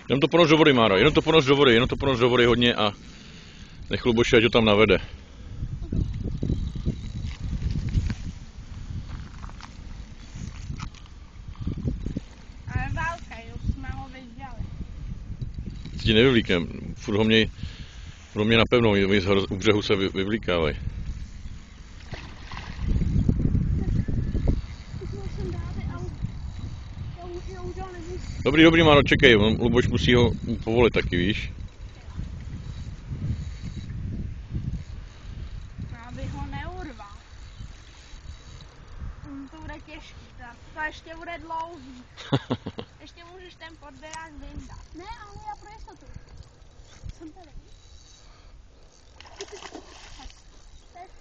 Jenom to ponoř do vody, Máro, jenom to ponoř do vody hodně a nech Luboše, ať ho tam navede. Ale válka, jo, jsme ho vydělali. Ti nevyvlíknem, furt ho měj na pevnou, u břehu se vyvlíkávají. Dobrý, Máro, čekej, Luboš musí ho povolit taky, víš? Aby ho neurval. To bude těžký, to ještě bude dlouhý. Ještě můžeš ten podběrák vyndat. Ne, ale já pro jistotu. Jsem tady.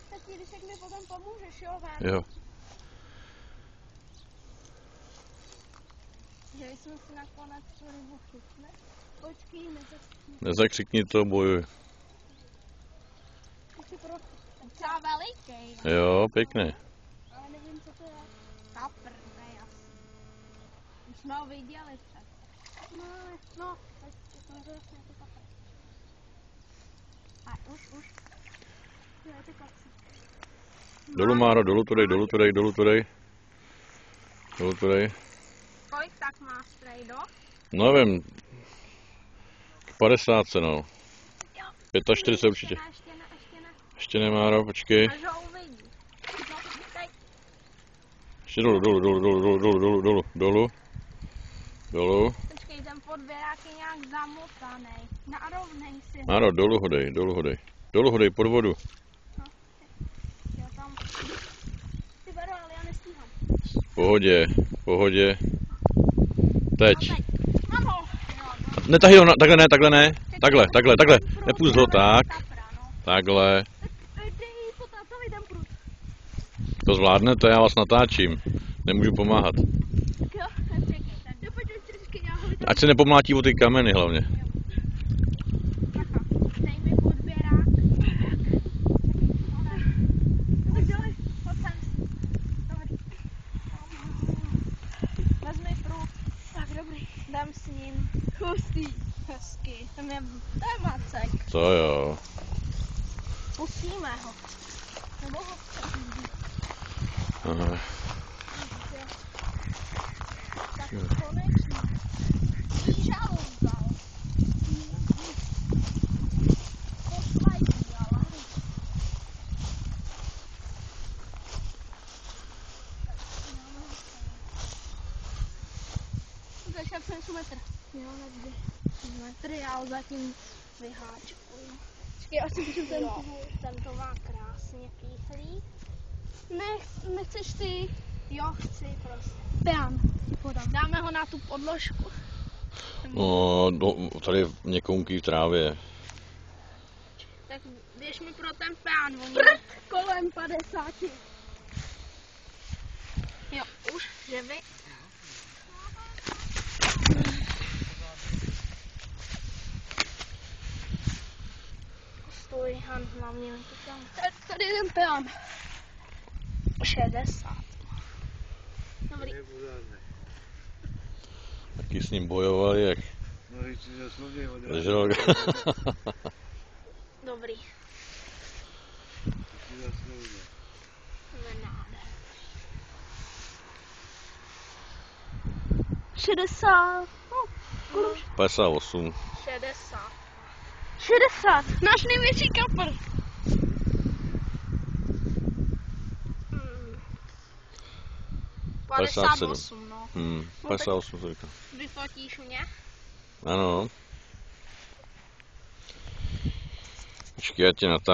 Tak když mi potom pomůžeš, jo, Ván? Jo. Že jsme si nakonec tu rybu chytli. Počkej, Nezakřikni to, bojuj. Docela veliký. Jo, pěkný. Ale nevím, co to je. Kapr, ne jasný. Už jsme ho viděli před. No, tak to je nějaký kapr. A už. Jo, je to kapr. Dolů, Máro, dolů to dej. Kolik tak má strejdo? No nevím, 50 no. 45 určitě. Ještě ne. Ještě ne, Máro, počkej. Až ho uvidí. No, teď. Ještě dolů. Počkej, ten podběrák je nějak zamotaný. Narovnej si ho. Máro, dolů ho dej pod vodu. Já tam... Ty beru, ale já nestíhám. V pohodě. Teď. Mám ho. Netahy ho, takhle ne. Takhle. Nepůjď ho, tak. Takhle. Dej po tátovi ten prut. To zvládnete, já vás natáčím. Nemůžu pomáhat. Tak jo, jo, počkej, já ho vytáhnu. Ať se nepomlátí o ty kameny hlavně. Dej mi podběrák. Tak dělej. Pojď sem. Dobrý. Vezmi prut. Tak, dobrý. Jdem s ním. Hustý. Hezky. To je Macek. To jo. Pustíme ho. Nebo ho Aha. Tak konečně. Žalu vzal. Pošlej dělá. Začal jsem metr. Jo, nevždy. Materiál zatím vyháčkuju. Počkej, asi můžu ten. Jo, ten to má krásně píchlý. Nechceš ty Jo, chci prostě. peán. Podám. Dáme ho na tu podložku. No, tady v měkounký trávě. Tak běž mi pro ten pán. Kolem 50. Jo, už, že vy. Stůj, Han, hlavně mi to tam. Tady je ten peán. 60. Dobrý. Taky s ním bojovali, jak žralok. Dobrý. Nádher. 60. 58. 60. 60. Náš největší kapr. Hmm. 57. 58, no. 58 to říkám. Vyfotíš mě? Ano. Počkej, já tě natáčím.